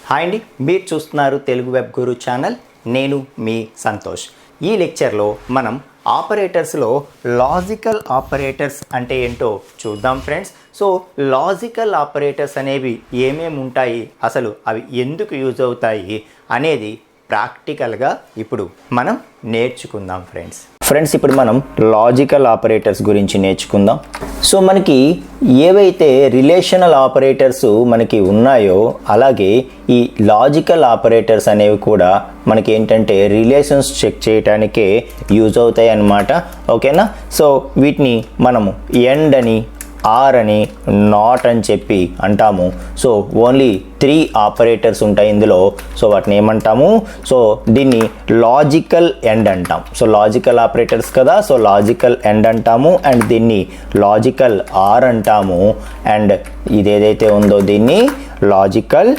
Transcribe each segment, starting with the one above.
Hi అండి, మీరు చూస్తున్నారు తెలుగు వెబ్ గురు ఛానల్. నేను మీ సంతోష్. ఈ లెక్చర్లో మనం ఆపరేటర్స్లో లాజికల్ ఆపరేటర్స్ అంటే ఏంటో చూద్దాం ఫ్రెండ్స్. సో లాజికల్ ఆపరేటర్స్ అనేవి ఏమేమి ఉంటాయి, అసలు అవి ఎందుకు యూజ్ అవుతాయి అనేది ప్రాక్టికల్గా ఇప్పుడు మనం నేర్చుకుందాం ఫ్రెండ్స్ ఇప్పుడు మనం లాజికల్ ఆపరేటర్స్ గురించి నేర్చుకుందాం. సో మనకి ఏవైతే రిలేషనల్ ఆపరేటర్స్ మనకి ఉన్నాయో అలాగే ఈ లాజికల్ ఆపరేటర్స్ అనేవి కూడా మనకి ఏంటంటే రిలేషన్స్ చెక్ చేయడానికే యూజ్ అవుతాయి అన్నమాట. ఓకేనా? సో వీటిని మనము ఎండ్ అని, ఆర్ అని, నాట్ అని చెప్పి అంటాము. సో ఓన్లీ 3 ఆపరేటర్స్ ఉంటాయి ఇందులో. సో వాటిని ఏమంటాము? సో దీన్ని లాజికల్ ఎండ్ అంటాం. సో లాజికల్ ఆపరేటర్స్ కదా, సో లాజికల్ ఎండ్ అంటాము. అండ్ దీన్ని లాజికల్ ఆర్ అంటాము. అండ్ ఇదేదైతే ఉందో దీన్ని లాజికల్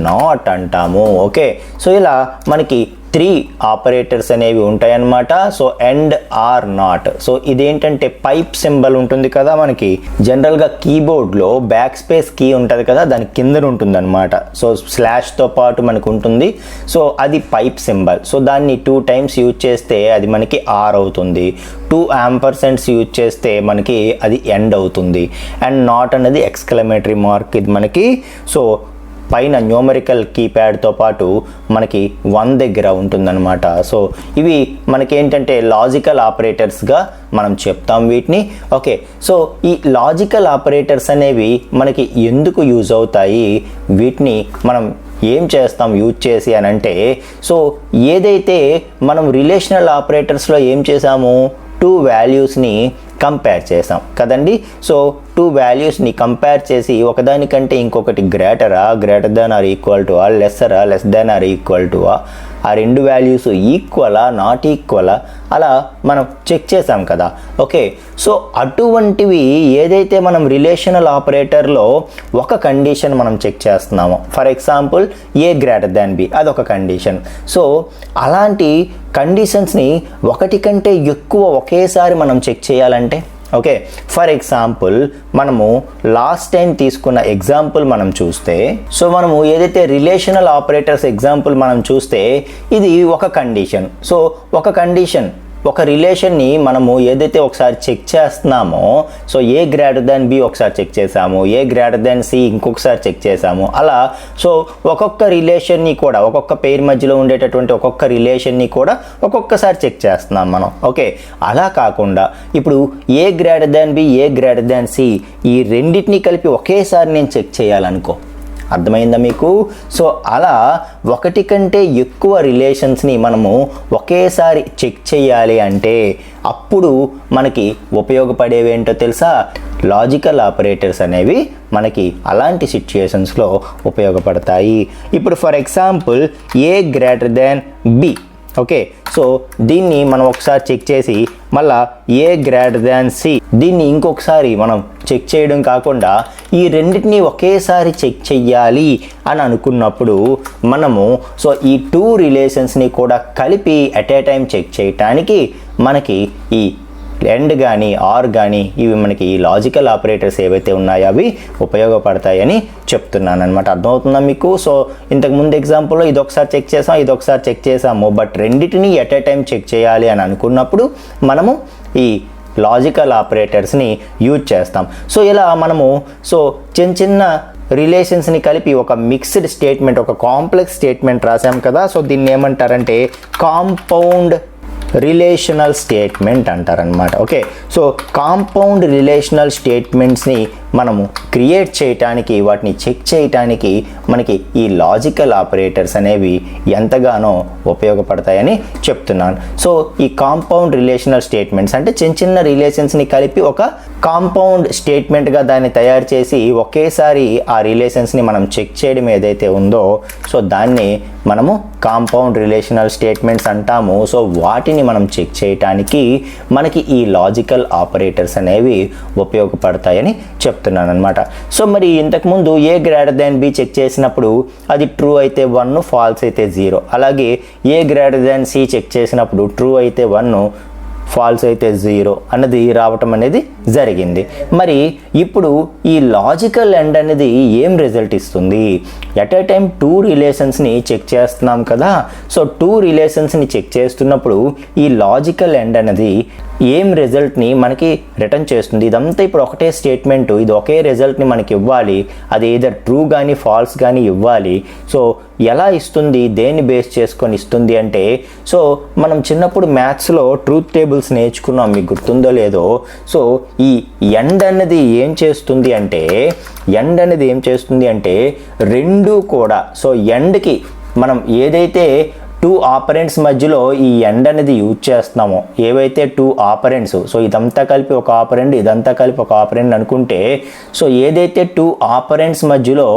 నాట్ అంటాము. ఓకే, సో ఇలా మనకి 3 ఆపరేటర్స్ అనేవి ఉంటాయన్నమాట. So and, or, not. So ఇదేంటంటే పైప్ సింబల్ ఉంటుంది కదా మనకి. జనరల్గా కీబోర్డ్లో బ్యాక్ స్పేస్ కీ ఉంటుంది కదా, దాని కింద ఉంటుంది అనమాట. సో స్లాష్తో పాటు మనకు ఉంటుంది. సో అది పైప్ సింబల్. సో దాన్ని 2 టైమ్స్ యూజ్ చేస్తే అది మనకి ఆర్ అవుతుంది. 2 ampersand యూజ్ చేస్తే మనకి అది ఎండ్ అవుతుంది. అండ్ నాట్ అనేది ఎక్స్క్లమేటరీ మార్క్ ఇది మనకి. సో పైన న్యూమరికల్ కీప్యాడ్తో పాటు మనకి 1 దగ్గర ఉంటుందన్నమాట. సో ఇవి మనకి ఏంటంటే లాజికల్ ఆపరేటర్స్గా మనం చెప్తాం వీటిని. ఓకే, సో ఈ లాజికల్ ఆపరేటర్స్ అనేవి మనకి ఎందుకు యూజ్ అవుతాయి, వీటిని మనం ఏం చేస్తాం యూజ్ చేసి అని అంటే, సో ఏదైతే మనం రిలేషనల్ ఆపరేటర్స్లో ఏం చేసాము, 2 వాల్యూస్ని కంపేర్ చేసాం కదండి. సో 2 వాల్యూస్ని కంపేర్ చేసి ఒకదానికంటే ఇంకొకటి greater than or equal to less than or equal to ఆ 2 వాల్యూస్ ఈక్వలా నాట్ ఈక్వలా అలా మనం చెక్ చేసాం కదా. ఓకే, సో అటువంటివి ఏదైతే మనం రిలేషనల్ ఆపరేటర్లో ఒక కండిషన్ మనం చెక్ చేస్తున్నామో, for example A greater than B, అదొక కండిషన్. సో అలాంటి కండిషన్స్ని ఒకటి కంటే ఎక్కువ ఒకేసారి మనం చెక్ చేయాలంటే, ఓకే, ఫర్ ఎగ్జాంపుల్ మనము లాస్ట్ టైం తీసుకున్న ఎగ్జాంపుల్ మనం చూస్తే, సో మనము ఏదైతే రిలేషనల్ ఆపరేటర్స్ ఎగ్జాంపుల్ మనం చూస్తే ఇది ఒక కండిషన్. సో ఒక రిలేషన్ని మనము ఏదైతే ఒకసారి చెక్ చేస్తున్నామో, సో ఏ గ్రేటర్ దాన్ బి ఒకసారి చెక్ చేసాము, ఏ గ్రేటర్ దాన్ సి ఇంకొకసారి చెక్ చేసాము. అలా సో ఒక్కొక్క రిలేషన్ని కూడా, ఒక్కొక్క పేరు మధ్యలో ఉండేటటువంటి ఒక్కొక్క రిలేషన్ని కూడా ఒక్కొక్కసారి చెక్ చేస్తున్నాం మనం. ఓకే, అలా కాకుండా ఇప్పుడు ఏ గ్రేటర్ దాన్ బి, ఏ గ్రేటర్ దాన్ సి ఈ రెండింటినీ కలిపి ఒకేసారి నేను చెక్ చేయాలనుకో. అర్థమైందా మీకు? సో అలా ఒకటి కంటే ఎక్కువ రిలేషన్స్ని మనము ఒకేసారి చెక్ చేయాలి అంటే అప్పుడు మనకి ఉపయోగపడేవేంటో తెలుసా? లాజికల్ ఆపరేటర్స్ అనేవి మనకి అలాంటి సిచ్యుయేషన్స్లో ఉపయోగపడతాయి. ఇప్పుడు for example A greater than B. Okay, so దీన్ని మనం ఒకసారి చెక్ చేసి మళ్ళా ఏ గ్రేటర్ దాన్ సి దీన్ని ఇంకొకసారి మనం చెక్ చేయడం కాకుండా ఈ రెండింటిని ఒకేసారి చెక్ చెయ్యాలి అని అనుకున్నప్పుడు మనము సో ఈ 2 రిలేషన్స్ని కూడా కలిపి అట్ ఏ టైం చెక్ చేయటానికి మనకి ఈ ఎండ్ కానీ ఆర్ కానీ ఇవి మనకి ఈ లాజికల్ ఆపరేటర్స్ ఏవైతే ఉన్నాయో అవి ఉపయోగపడతాయని చెప్తున్నాను అనమాట. అర్థమవుతుందా మీకు? సో ఇంతకుముందు ఎగ్జాంపుల్లో ఇదొకసారి చెక్ చేసాము, బట్ రెండింటిని ఎట్ ఏ టైం చెక్ చేయాలి అని అనుకున్నప్పుడు మనము ఈ లాజికల్ ఆపరేటర్స్ని యూజ్ చేస్తాం. సో ఇలా మనము సో చిన్న రిలేషన్స్ని కలిపి ఒక మిక్స్డ్ స్టేట్మెంట్, ఒక కాంప్లెక్స్ స్టేట్మెంట్ రాసాం కదా. సో దీన్ని ఏమంటారంటే కాంపౌండ్ రిలేషనల్ స్టేట్మెంట్ అంటారనమాట. ఓకే, సో కాంపౌండ్ రిలేషనల్ స్టేట్మెంట్స్ని మనము క్రియేట్ చేయటానికి, వాటిని చెక్ చేయటానికి మనకి ఈ లాజికల్ ఆపరేటర్స్ అనేవి ఎంతగానో ఉపయోగపడతాయని చెప్తున్నాను. సో ఈ కాంపౌండ్ రిలేషనల్ స్టేట్మెంట్స్ అంటే చిన్న రిలేషన్స్ని కలిపి ఒక కాంపౌండ్ స్టేట్మెంట్గా దాన్ని తయారు చేసి ఒకేసారి ఆ రిలేషన్స్ని మనం చెక్ చేయడం ఏదైతే ఉందో సో దాన్ని మనము కాంపౌండ్ రిలేషనల్ స్టేట్మెంట్స్ అంటాము. సో వాటిని మనం చెక్ చేయటానికి మనకి ఈ లాజికల్ ఆపరేటర్స్ అనేవి ఉపయోగపడతాయని చెప్తున్నాను అనమాట. సో మరి ఇంతకుముందు ఏ గ్రేటర్ దాన్ బి చెక్ చేసినప్పుడు అది ట్రూ అయితే 1, ఫాల్స్ అయితే 0. అలాగే ఏ గ్రేటర్ దాన్ సి చెక్ చేసినప్పుడు ట్రూ అయితే 1, ఫాల్స్ అయితే 0 అన్నది రావటం అనేది జరిగింది. మరి ఇప్పుడు ఈ లాజికల్ ఎండ్ అనేది ఏం రిజల్ట్ ఇస్తుంది? ఎట్ ఏ టైం 2 రిలేషన్స్ని చెక్ చేస్తున్నాం కదా. సో 2 రిలేషన్స్ని చెక్ చేస్తున్నప్పుడు ఈ లాజికల్ ఎండ్ అనేది ఏం రిజల్ట్ని మనకి రిటర్న్ చేస్తుంది? ఇదంతా ఇప్పుడు ఒకటే స్టేట్మెంట్, ఇది ఒకే రిజల్ట్ని మనకి ఇవ్వాలి. అది ఏదర్ ట్రూ కానీ ఫాల్స్ కానీ ఇవ్వాలి. సో ఎలా ఇస్తుంది, దేన్ని బేస్ చేసుకొని ఇస్తుంది అంటే, సో మనం చిన్నప్పుడు మ్యాథ్స్లో ట్రూత్ టేబుల్స్ నేర్చుకున్నాం, మీకు గుర్తుందో లేదో. సో ఈ ఎండ్ అనేది ఏం చేస్తుంది అంటే రెండు కూడా, సో ఎండ్కి మనం ఏదైతే 2 ఆపరెంట్స్ మధ్యలో ఈ ఎండ్ అనేది యూజ్ చేస్తున్నామో, ఏవైతే 2 ఆపరెంట్స్, సో ఇదంతా కలిపి ఒక ఆపరెంట్, ఇదంతా కలిపి ఒక ఆపరెంట్ అనుకుంటే, సో ఏదైతే 2 ఆపరెంట్స్ మధ్యలో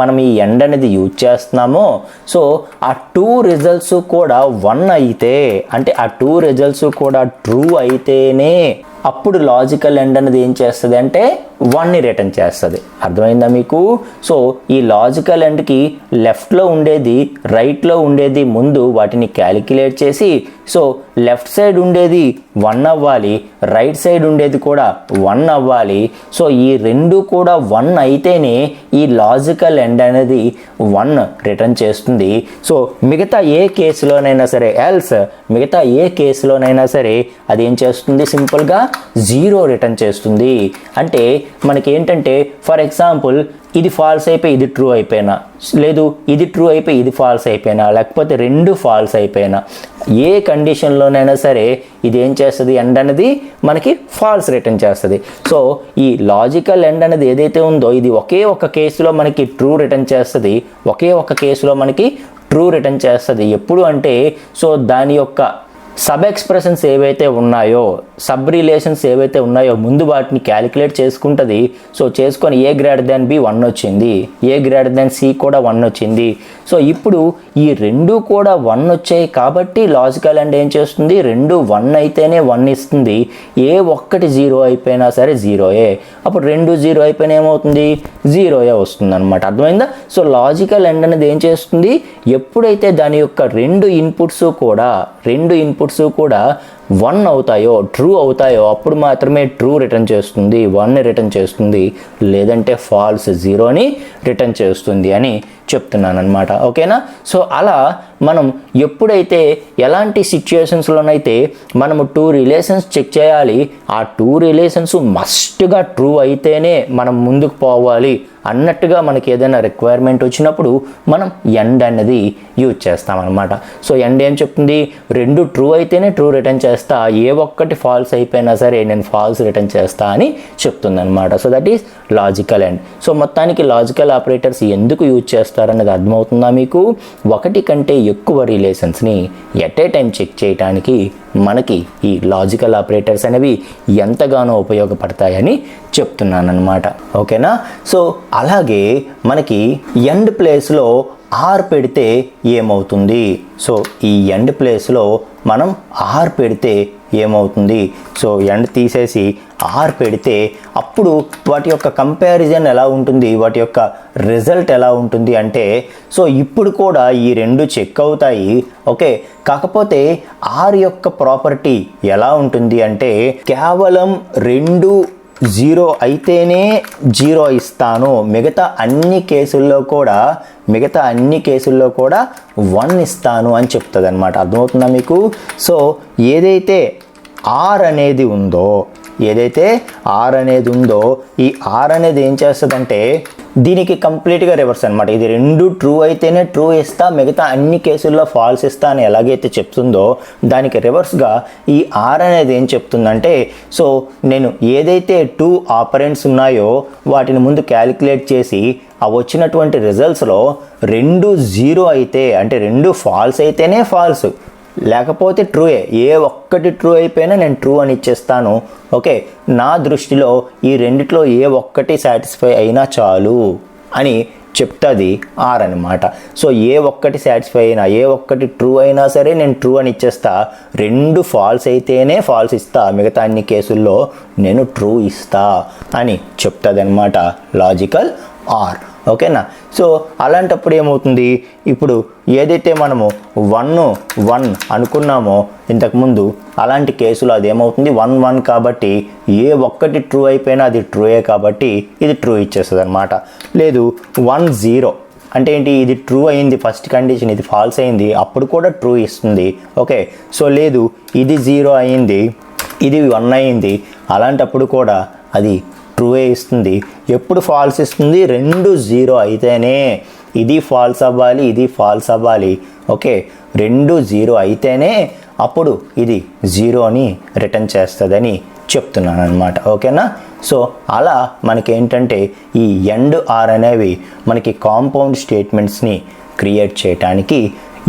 మనం ఈ ఎండ్ అనేది యూజ్ చేస్తున్నామో, సో ఆ 2 రిజల్ట్స్ కూడా 1 అయితే, అంటే ఆ 2 రిజల్ట్స్ కూడా ట్రూ అయితేనే అప్పుడు లాజికల్ ఎండ్ అనేది ఏం చేస్తుంది అంటే 1ని రిటర్న్ చేస్తుంది. అర్థమైందా మీకు? సో ఈ లాజికల్ ఎండ్కి లెఫ్ట్లో ఉండేది రైట్లో ఉండేది ముందు వాటిని క్యాలిక్యులేట్ చేసి, సో లెఫ్ట్ సైడ్ ఉండేది 1 అవ్వాలి, రైట్ సైడ్ ఉండేది కూడా 1 అవ్వాలి. సో ఈ రెండు కూడా 1 అయితేనే ఈ లాజికల్ ఎండ్ అనేది 1 రిటర్న్ చేస్తుంది. సో మిగతా ఏ కేసులోనైనా సరే అది ఏం చేస్తుంది? సింపుల్గా 0 రిటర్న్ చేస్తుంది. అంటే మనకి ఏంటంటే, ఫర్ ఎగ్జాంపుల్ ఇది ఫాల్స్ అయిపోయి ఇది ట్రూ అయిపోయినా, లేదు ఇది ట్రూ అయిపోయి ఇది ఫాల్స్ అయిపోయినా, లేకపోతే రెండు ఫాల్స్ అయిపోయినా, ఏ కండిషన్లోనైనా సరే ఇది ఏం చేస్తుంది? ఎండ్ అనేది మనకి ఫాల్స్ రిటర్న్ చేస్తుంది. సో ఈ లాజికల్ ఎండ్ అనేది ఏదైతే ఉందో ఇది ఒకే ఒక కేసులో మనకి ట్రూ రిటర్న్ చేస్తుంది, ఒకే ఒక కేసులో మనకి ట్రూ రిటర్న్ చేస్తుంది. ఎప్పుడు అంటే, సో దాని యొక్క సబ్ ఎక్స్ప్రెషన్స్ ఏవైతే ఉన్నాయో, సబ్ రిలేషన్స్ ఏవైతే ఉన్నాయో ముందు వాటిని క్యాలిక్యులేట్ చేసుకుంటుంది. సో చేసుకొని A>B 1 వచ్చింది, A>C కూడా 1 వచ్చింది. సో ఇప్పుడు ఈ రెండు కూడా 1 వచ్చాయి కాబట్టి లాజికల్ ఎండ్ ఏం చేస్తుంది? రెండు 1 అయితేనే 1 ఇస్తుంది. ఏ ఒక్కటి 0 అయిపోయినా సరే 0ఏ. అప్పుడు రెండు 0 అయిపోయినా ఏమవుతుంది? 0ఏ వస్తుంది అనమాట. అర్థమైందా? సో లాజికల్ ఎండ్ అనేది ఏం చేస్తుంది? ఎప్పుడైతే దాని యొక్క రెండు ఇన్పుట్స్ కూడా 1 అవుతాయో, ట్రూ అవుతాయో, అప్పుడు మాత్రమే ట్రూ రిటర్న్ చేస్తుంది, 1ని రిటర్న్ చేస్తుంది, లేదంటే ఫాల్స్ 0ని రిటర్న్ చేస్తుంది అని చెప్తున్నాను అనమాట. ఓకేనా? సో అలా మనం ఎప్పుడైతే ఎలాంటి సిచ్యుయేషన్స్లోనైతే మనము 2 రిలేషన్స్ చెక్ చేయాలి, ఆ 2 రిలేషన్స్ మస్ట్గా ట్రూ అయితేనే మనం ముందుకు పోవాలి అన్నట్టుగా మనకి ఏదైనా రిక్వైర్మెంట్ వచ్చినప్పుడు మనం ఎండ్ అనేది యూజ్ చేస్తామన్నమాట. సో ఎండ్ ఏం చెప్తుంది? రెండు ట్రూ అయితేనే ట్రూ రిటర్న్ చేస్తా, ఏ ఒక్కటి ఫాల్స్ అయిపోయినా సరే నేను ఫాల్స్ రిటర్న్ చేస్తా అని చెప్తుంది అనమాట. So that is logical end. So మొత్తానికి లాజికల్ ఆపరేటర్స్ ఎందుకు యూజ్ చేస్తారనేది అర్థమవుతుందా మీకు? ఒకటి కంటే ఎక్కువ రిలేషన్స్ని ఎట్ ఏ టైం చెక్ చేయడానికి మనకి ఈ లాజికల్ ఆపరేటర్స్ అనేవి ఎంతగానో ఉపయోగపడతాయని చెప్తున్నాను అనమాట. ఓకేనా? సో అలాగే మనకి ఎండ్ ప్లేస్లో ఆర్ పెడితే ఏమవుతుంది? సో ఈ ఎండ్ ప్లేస్లో మనం ఆర్ పెడితే ఏమవుతుంది? సో ఎండ్ తీసేసి ఆర్ పెడితే అప్పుడు వాటి యొక్క కంపారిజన్ ఎలా ఉంటుంది, వాటి యొక్క రిజల్ట్ ఎలా ఉంటుంది అంటే, సో ఇప్పుడు కూడా ఈ రెండు చెక్ అవుతాయి. ఓకే, కాకపోతే ఆర్ యొక్క ప్రాపర్టీ ఎలా ఉంటుంది అంటే, కేవలం రెండు 0 అయితేనే 0 ఇస్తాను, మిగతా అన్ని కేసుల్లో కూడా 1 ఇస్తాను అని చెప్తుంది అనమాట. అర్థమవుతుందా మీకు? సో ఏదైతే ఆర్ అనేది ఉందో ఈ ఆర్ అనేది ఏం చేస్తుందంటే దీనికి కంప్లీట్గా రివర్స్ అనమాట. ఇది రెండు ట్రూ అయితేనే ట్రూ ఇస్తా, మిగతా అన్ని కేసుల్లో ఫాల్స్ ఇస్తా అని ఎలాగైతే చెప్తుందో దానికి రివర్స్గా ఈ ఆర్ అనేది ఏం చెప్తుందంటే, సో నేను ఏదైతే 2 ఆపరెంట్స్ ఉన్నాయో వాటిని ముందు క్యాలిక్యులేట్ చేసి ఆ వచ్చినటువంటి రిజల్ట్స్లో రెండు 0 అయితే, అంటే రెండు ఫాల్స్ అయితేనే ఫాల్స్, లేకపోతే ట్రూయే, ఏ ఒక్కటి ట్రూ అయిపోయినా నేను ట్రూ అని ఇచ్చేస్తాను. ఓకే, నా దృష్టిలో ఈ రెండిట్లో ఏ ఒక్కటి సాటిస్ఫై అయినా చాలు అని చెప్తుంది ఆర్ అనమాట. సో ఏ ఒక్కటి సాటిస్ఫై అయినా, ఏ ఒక్కటి ట్రూ అయినా సరే నేను ట్రూ అని ఇచ్చేస్తా, రెండు ఫాల్స్ అయితేనే ఫాల్స్ ఇస్తా, మిగతా అన్ని కేసుల్లో నేను ట్రూ ఇస్తా అని చెప్తుంది అనమాట లాజికల్ ఆర్. ఓకేనా. సో అలాంటప్పుడు ఏమవుతుంది, ఇప్పుడు ఏదైతే మనము 1 అనుకున్నామో ఇంతకుముందు, అలాంటి కేసులో అది ఏమవుతుంది 1 కాబట్టి ఏ ఒక్కటి ట్రూ అయిపోయినా అది ట్రూయే కాబట్టి ఇది ట్రూ ఇచ్చేస్తుంది అనమాట. లేదు 1 అంటే ఏంటి, ఇది ట్రూ అయింది ఫస్ట్ కండిషన్, ఇది ఫాల్స్ అయింది, అప్పుడు కూడా ట్రూ ఇస్తుంది. ఓకే. సో లేదు ఇది 0 అయింది, ఇది 1 అయింది, అలాంటప్పుడు కూడా అది ట్రూయే ఇస్తుంది. ఎప్పుడు ఫాల్స్ ఇస్తుంది, 2 0 అయితేనే ఇది ఫాల్స్ అవ్వాలి, ఇది ఫాల్స్ అవ్వాలి. ఓకే. 2 0 అయితేనే అప్పుడు ఇది 0 అని రిటర్న్ చేస్తుందని చెప్తున్నాను అనమాట. ఓకేనా. సో అలా మనకేంటంటే ఈ ఎండ్ ఆర్ అనేవి మనకి కాంపౌండ్ స్టేట్మెంట్స్ని క్రియేట్ చేయడానికి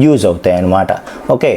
యూజ్ అవుతాయి అన్నమాట. ఓకే.